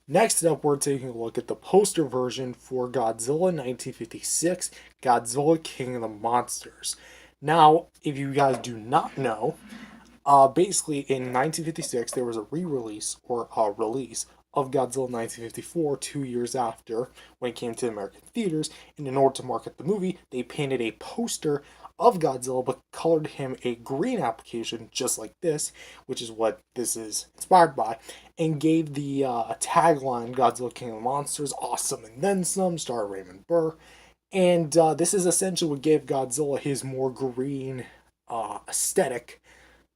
Next up, we're taking a look at the poster version for Godzilla 1956, Godzilla King of the Monsters. Now, if you guys do not know, basically in 1956 there was a re-release or a release of Godzilla 1954 2 years after when it came to American theaters, and in order to market the movie, they painted a poster of Godzilla but colored him a green application just like this, which is what this is inspired by, and gave the tagline Godzilla King of the Monsters, awesome and then some, star Raymond Burr. And this is essentially what gave Godzilla his more green aesthetic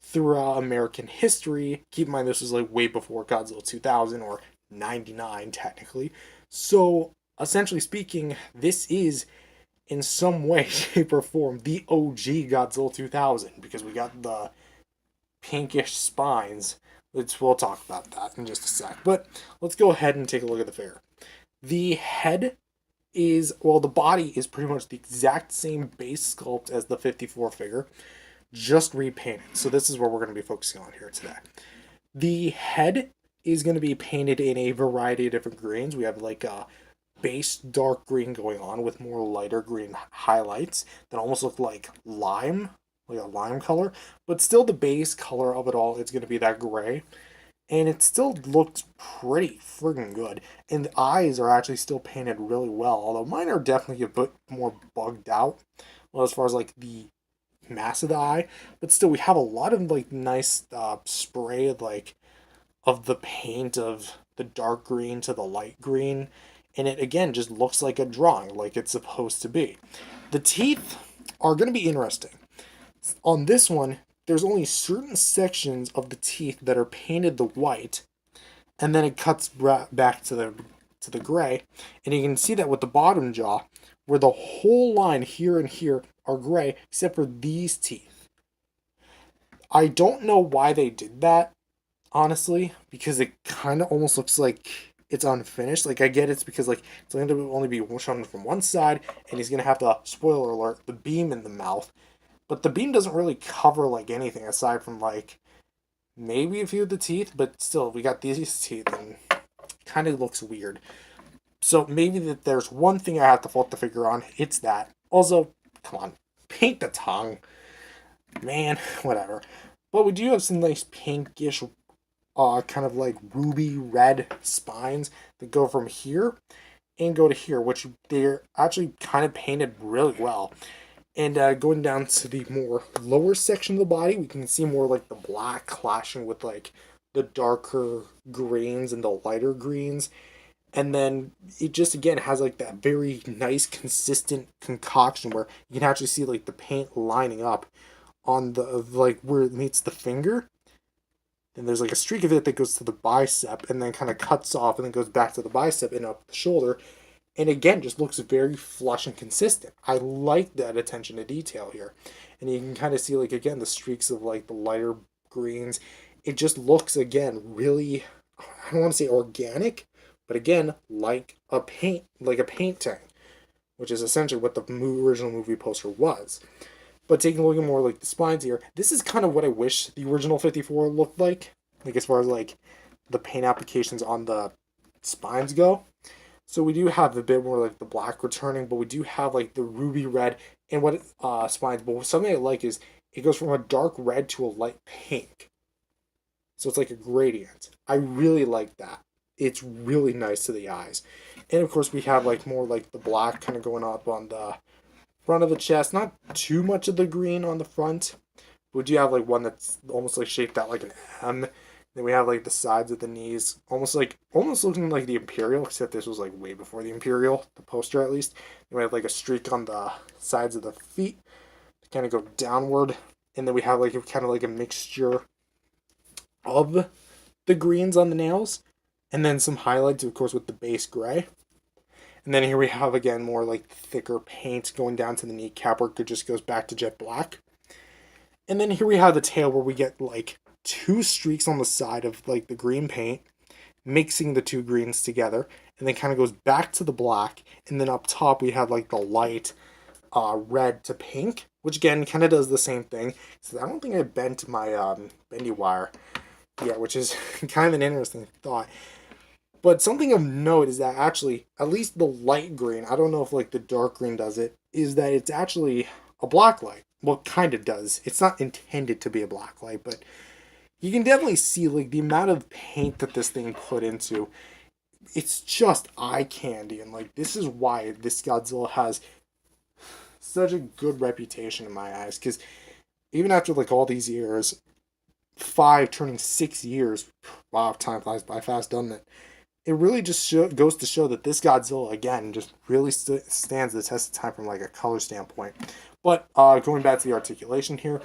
throughout American history. Keep in mind, this was like way before Godzilla 2000 or 99, technically. So, essentially speaking, this is in some way, shape, or form the OG Godzilla 2000 because we got the pinkish spines. We'll talk about that in just a sec. But let's go ahead and take a look at the figure. The head is, well, the body is pretty much the exact same base sculpt as the 54 figure, just repainted. So this is what we're going to be focusing on here today. The head is going to be painted in a variety of different greens. We have like a base dark green going on with more lighter green highlights that almost look like lime, like a lime color, but still the base color of it all is going to be that gray. And it still looks pretty friggin' good. And the eyes are actually still painted really well, although mine are definitely a bit more bugged out. Well, as far as like the mass of the eye, but still we have a lot of like nice spray of the paint of the dark green to the light green, and it again just looks like a drawing, like it's supposed to be. The teeth are going to be interesting. On this one, there's only certain sections of the teeth that are painted the white, and then it cuts back to the gray, and you can see that with the bottom jaw, where the whole line here and here are gray, except for these teeth. I don't know why they did that, honestly, because it kind of almost looks like it's unfinished. Like, I get it's because, like, it's going to only be shown from one side, and he's going to have the, spoiler alert, the beam in the mouth. But the beam doesn't really cover, like, anything aside from, like, maybe a few of the teeth, but still, we got these teeth, and kind of looks weird. So maybe that there's one thing I have to fault the figure on. It's that. Also, come on, paint the tongue, man. Whatever. But we do have some nice pinkish, kind of like ruby red spines that go from here and go to here, which they're actually kind of painted really well. And going down to the more lower section of the body, we can see more like the black clashing with like the darker greens and the lighter greens, and then it just again has like that very nice consistent concoction where you can actually see like the paint lining up on the like where it meets the finger. Then there's like a streak of it that goes to the bicep and then kind of cuts off and then goes back to the bicep and up the shoulder, and again just looks very flush and consistent. I like that attention to detail here, and you can kind of see like again the streaks of like the lighter greens. It just looks again really, I don't want to say organic, but again like a painting, which is essentially what the original movie poster was. But taking a look at more like the spines here, this is kind of what I wish the original 54 looked like as far as like the paint applications on the spines go. So we do have a bit more like the black returning, but we do have like the ruby red and what spines. But something I like is it goes from a dark red to a light pink. So it's like a gradient. I really like that. It's really nice to the eyes. And of course we have like more like the black kind of going up on the front of the chest. Not too much of the green on the front. But we do have like one that's almost like shaped out like an M. Then we have like the sides of the knees, almost looking like the Imperial, except this was like way before the Imperial, the poster at least. Then we have like a streak on the sides of the feet to kind of go downward, and then we have like kind of like a mixture of the greens on the nails, and then some highlights, of course, with the base gray. And then here we have again more like thicker paint going down to the kneecap where it just goes back to jet black. And then here we have the tail where we get like two streaks on the side of like the green paint, mixing the two greens together, and then kind of goes back to the black. And then up top we have like the light red to pink, which again kind of does the same thing. So I don't think I bent my bendy wire yet, which is kind of an interesting thought. But something of note is that actually, at least the light green, I don't know if like the dark green does it, is that it's actually a black light. Well, kind of does. It's not intended to be a black light, but you can definitely see like the amount of paint that this thing put into. It's just eye candy, and like this is why this Godzilla has such a good reputation in my eyes. Because even after like all these years, 5 turning 6 years, wow, time flies by fast, doesn't it? It really just goes to show that this Godzilla again just really stands the test of time from like a color standpoint. But going back to the articulation here,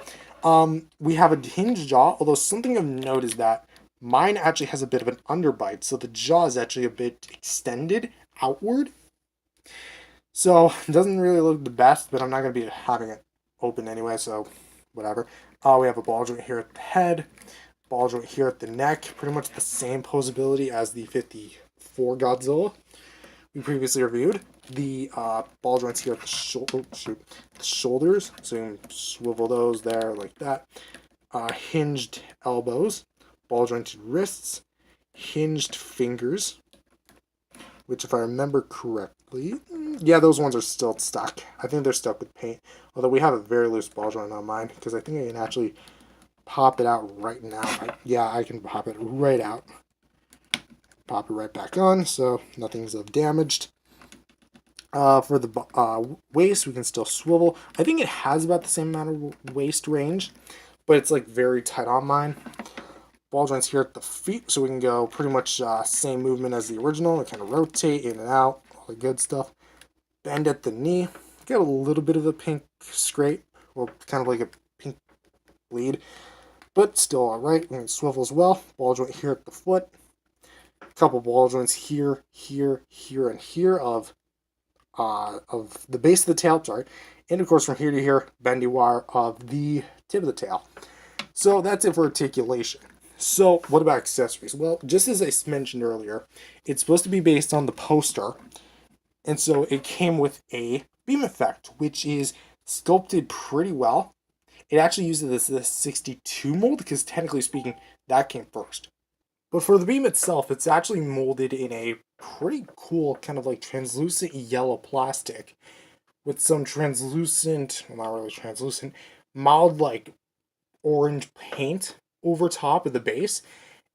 we have a hinged jaw. Although something of note is that mine actually has a bit of an underbite, so the jaw is actually a bit extended outward. So it doesn't really look the best, but I'm not going to be having it open anyway, so whatever. We have a ball joint here at the head, ball joint here at the neck, pretty much the same posability as the 54 Godzilla we previously reviewed. The ball joints here at the shoulders, so you can swivel those there like that. Hinged elbows, ball jointed wrists, hinged fingers, which if I remember correctly, yeah, those ones are still stuck. I think they're stuck with paint. Although we have a very loose ball joint on mine, because I think I can actually pop it out right now. Yeah, I can pop it right out. Pop it right back on, so nothing's damaged. For the waist, we can still swivel. I think it has about the same amount of waist range, but it's like very tight on mine. Ball joints here at the feet, so we can go pretty much same movement as the original. We kind of rotate in and out, all the good stuff. Bend at the knee. Get a little bit of a pink scrape, or kind of like a pink bleed, but still alright. We can swivel as well. Ball joint here at the foot. A couple ball joints here, here, here, and here of the base of the tail, sorry. And of course from here to here, bendy wire of the tip of the tail. So that's it for articulation. So what about accessories? Well, just as I mentioned earlier, it's supposed to be based on the poster. And so it came with a beam effect, which is sculpted pretty well. It actually uses this 62 mold, because technically speaking, that came first. But for the beam itself, it's actually molded in a pretty cool kind of like translucent yellow plastic with some translucent, well, not really translucent, mild like orange paint over top of the base,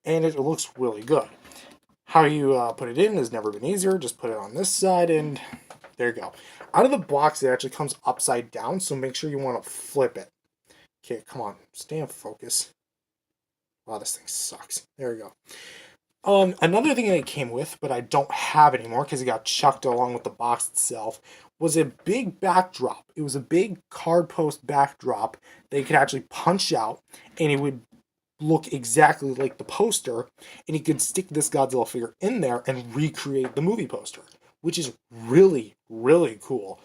and it looks really good. How you put it in has never been easier. Just put it on this side, and there you go. Out of the box, it actually comes upside down, so make sure you want to flip it. Okay, come on, stay in focus. Wow, this thing sucks. There we go. Another thing that it came with, but I don't have anymore because it got chucked along with the box itself, was a big backdrop. It was a big card post backdrop that you could actually punch out, and it would look exactly like the poster, and you could stick this Godzilla figure in there and recreate the movie poster, which is really, really cool.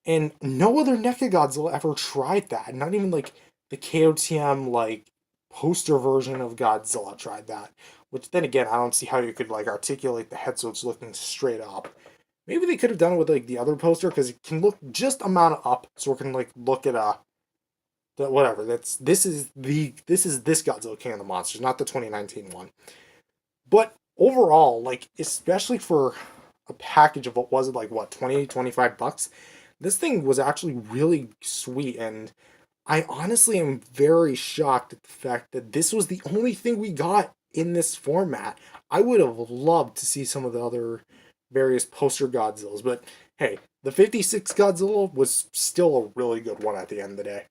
And no other NECA Godzilla ever tried that. Not even like the KOTM like poster version of Godzilla tried that. Which then again, I don't see how you could like articulate the head so it's looking straight up. Maybe they could have done it with like the other poster, because it can look just amount of up, so we can like look at whatever. This is this Godzilla King of the Monsters, not the 2019 one. But overall, like especially for a package of what was it, like what, 20-25 bucks, this thing was actually really sweet. And I honestly am very shocked at the fact that this was the only thing we got in this format. I would have loved to see some of the other various poster Godzillas, but hey, the 56 Godzilla was still a really good one at the end of the day.